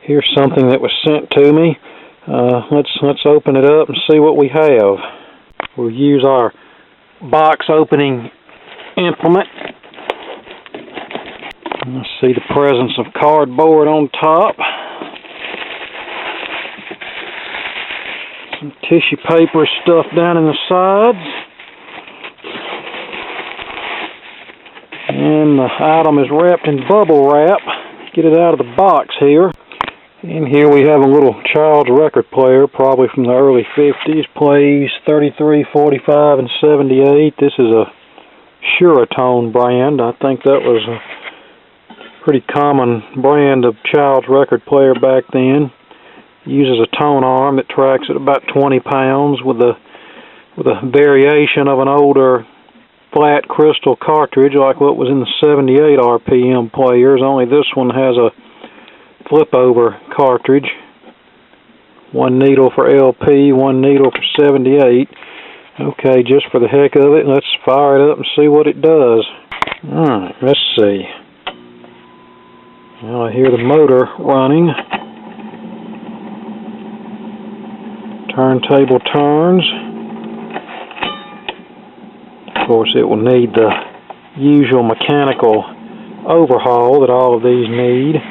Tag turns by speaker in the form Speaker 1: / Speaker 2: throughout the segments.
Speaker 1: Here's something that was sent to me. Let's open it up and see what we have. We'll use our box opening implement. Let's see the presence of cardboard on top. Some tissue paper stuffed down in the sides. And the item is wrapped in bubble wrap. Get it out of the box here. And here we have a little child's record player, probably from the early 50s. Plays 33, 45, and 78. This is a ShuraTone brand. I think that was a pretty common brand of child's record player back then. Uses a Tonearm that tracks at about 20 pounds with a variation of an older flat crystal cartridge like what was in the 78 RPM players, only this one has a flip over cartridge. One needle for LP, one needle for 78. Okay, just for the heck of it, let's fire it up and see what it does. Alright, let's see. Now I hear the motor running. Turntable turns. Of course, it will need the usual mechanical overhaul that all of these need.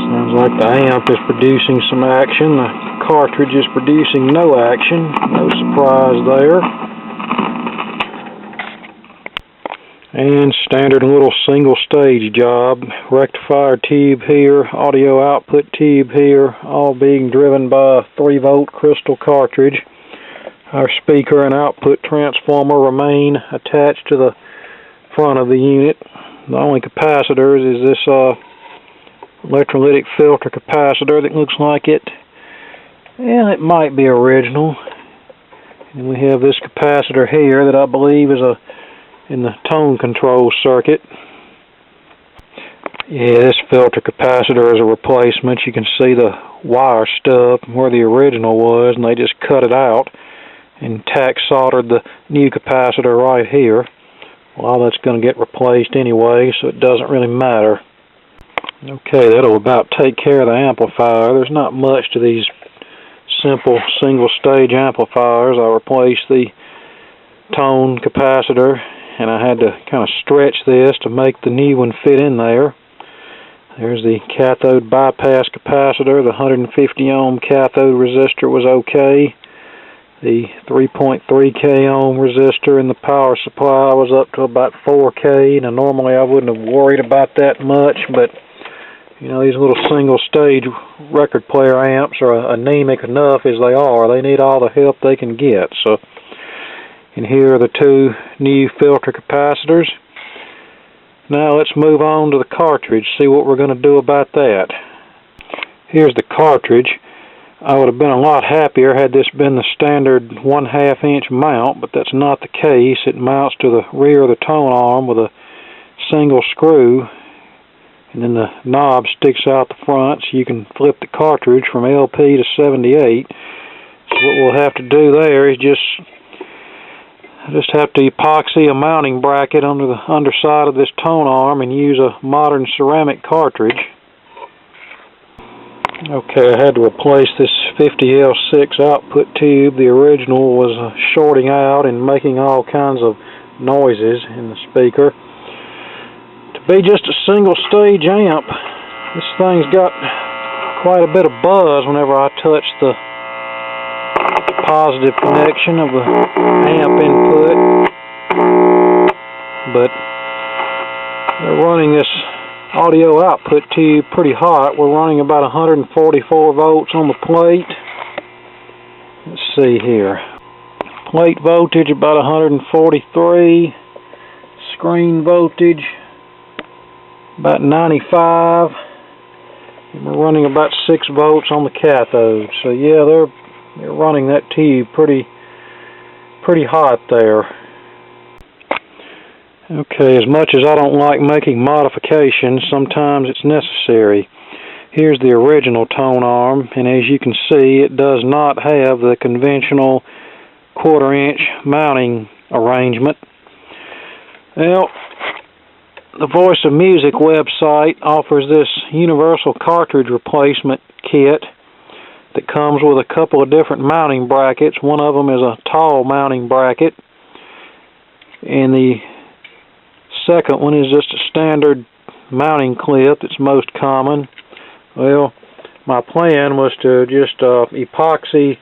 Speaker 1: Sounds like the amp is producing some action. The cartridge is producing no action. No surprise there. And standard little single stage job. Rectifier tube here, audio output tube here, all being driven by a 3-volt crystal cartridge. Our speaker and output transformer remain attached to the front of the unit. The only capacitors is this electrolytic filter capacitor that looks like it. And it might be original. And we have this capacitor here that I believe is in the tone control circuit. Yeah, this filter capacitor is a replacement. You can see the wire stub where the original was, and they just cut it out and tack soldered the new capacitor right here. Well, that's going to get replaced anyway, so it doesn't really matter. Okay, that'll about take care of the amplifier. There's not much to these simple single stage amplifiers. I replaced the tone capacitor, and I had to kind of stretch this to make the new one fit in there. There's the cathode bypass capacitor. The 150 ohm cathode resistor was okay. The 3.3k ohm resistor in the power supply was up to about 4k. Now normally I wouldn't have worried about that much, but you know, these little single stage record player amps are anemic enough as they are. They need all the help they can get. So, and here are the two new filter capacitors. Now let's move on to the cartridge, see what we're going to do about that. Here's the cartridge. I would have been a lot happier had this been the standard 1/2 inch mount, but that's not the case. It mounts to the rear of the Tonearm with a single screw, and then the knob sticks out the front so you can flip the cartridge from LP to 78. So what we'll have to do there is just have to epoxy a mounting bracket under the underside of this Tonearm and use a modern ceramic cartridge. Okay, I had to replace this 50L6 output tube. The original was shorting out and making all kinds of noises in the speaker. To be just a single stage amp, this thing's got quite a bit of buzz whenever I touch the positive connection of the amp input, but they're running this audio output tube pretty hot. We're running about 144 volts on the plate. Let's see here. Plate voltage about 143. Screen voltage about 95. And we're running about 6 volts on the cathode. So yeah, they're running that tube pretty hot there. Okay, as much as I don't like making modifications, sometimes it's necessary. Here's the original Tonearm, and as you can see, it does not have the conventional 1/4-inch mounting arrangement. Well, the Voice of Music website offers this universal cartridge replacement kit that comes with a couple of different mounting brackets. One of them is a tall mounting bracket, and the second one is just a standard mounting clip that's most common. Well, my plan was to just epoxy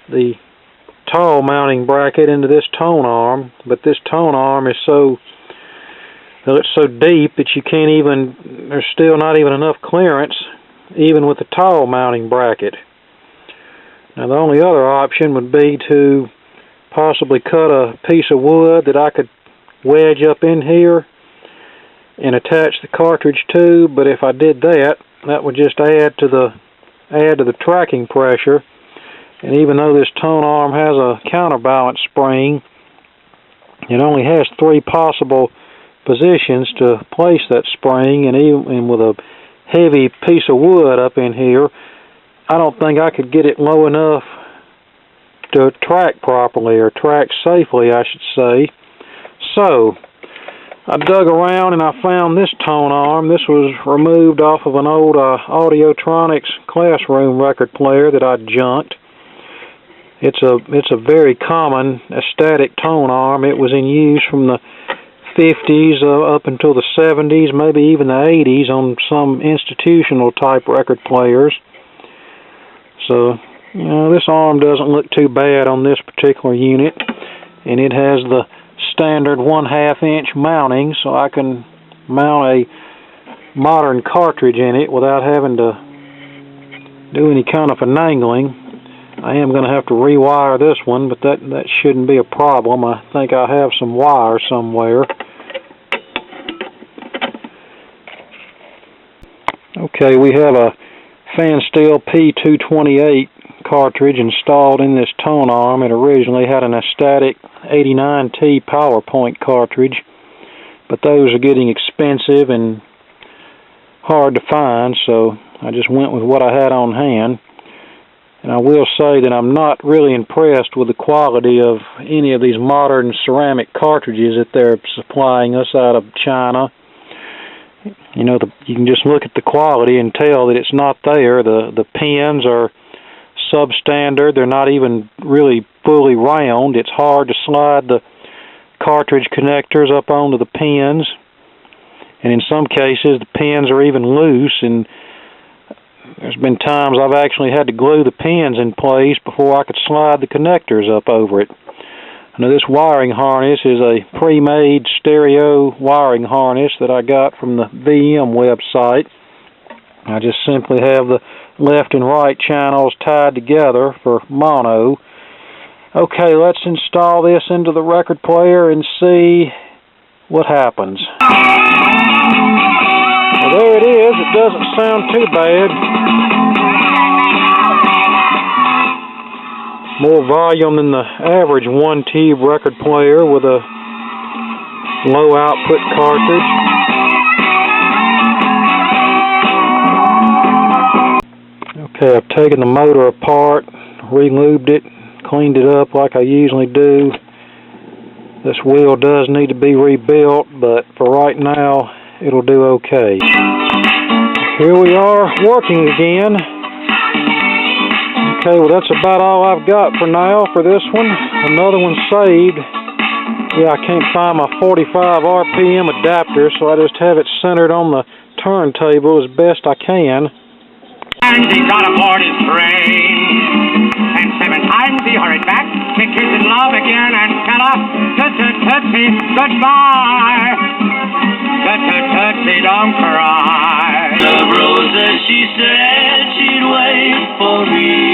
Speaker 1: the tall mounting bracket into this Tonearm, but this Tonearm is so deep that you can't even, there's still not even enough clearance even with the tall mounting bracket. Now the only other option would be to possibly cut a piece of wood that I could wedge up in here and attach the cartridge to, but if I did that, that would just add to the tracking pressure. And even though this Tonearm has a counterbalance spring, it only has 3 possible positions to place that spring, and with a heavy piece of wood up in here, I don't think I could get it low enough to track properly, or track safely, I should say. So I dug around and I found this Tonearm. This was removed off of an old Audiotronics classroom record player that I junked. It's a very common static Tonearm. It was in use from the 50s up until the 70s, maybe even the 80s on some institutional type record players. So, you know, this arm doesn't look too bad on this particular unit, and it has the standard 1/2-inch mounting, so I can mount a modern cartridge in it without having to do any kind of finagling. I am going to have to rewire this one, but that shouldn't be a problem. I think I have some wire somewhere. Okay, we have a Fansteel P228 cartridge installed in this Tonearm. It originally had an static 89T PowerPoint cartridge, but those are getting expensive and hard to find, so I just went with what I had on hand. And I will say that I'm not really impressed with the quality of any of these modern ceramic cartridges that they're supplying us out of China. You know, you can just look at the quality and tell that it's not there. The pins are substandard. They're not even really fully round. It's hard to slide the cartridge connectors up onto the pins. And in some cases, the pins are even loose, and there's been times I've actually had to glue the pins in place before I could slide the connectors up over it. Now, this wiring harness is a pre-made stereo wiring harness that I got from the VM website. I just simply have the left and right channels tied together for mono. Okay, let's install this into the record player and see what happens. Well, there it is. It doesn't sound too bad. More volume than the average 1T record player with a low output cartridge. Okay, I've taken the motor apart, re-lubed it, cleaned it up like I usually do. This wheel does need to be rebuilt, but for right now, it'll do okay. Here we are, working again. Okay, well that's about all I've got for now for this one. Another one saved. Yeah, I can't find my 45 RPM adapter, so I just have it centered on the turntable as best I can.
Speaker 2: And he got aboard his train, and 7 times he hurried back to kiss in love again and tell her, Tootsie, goodbye. Tootsie, don't cry. The roses, she said she'd wait for me.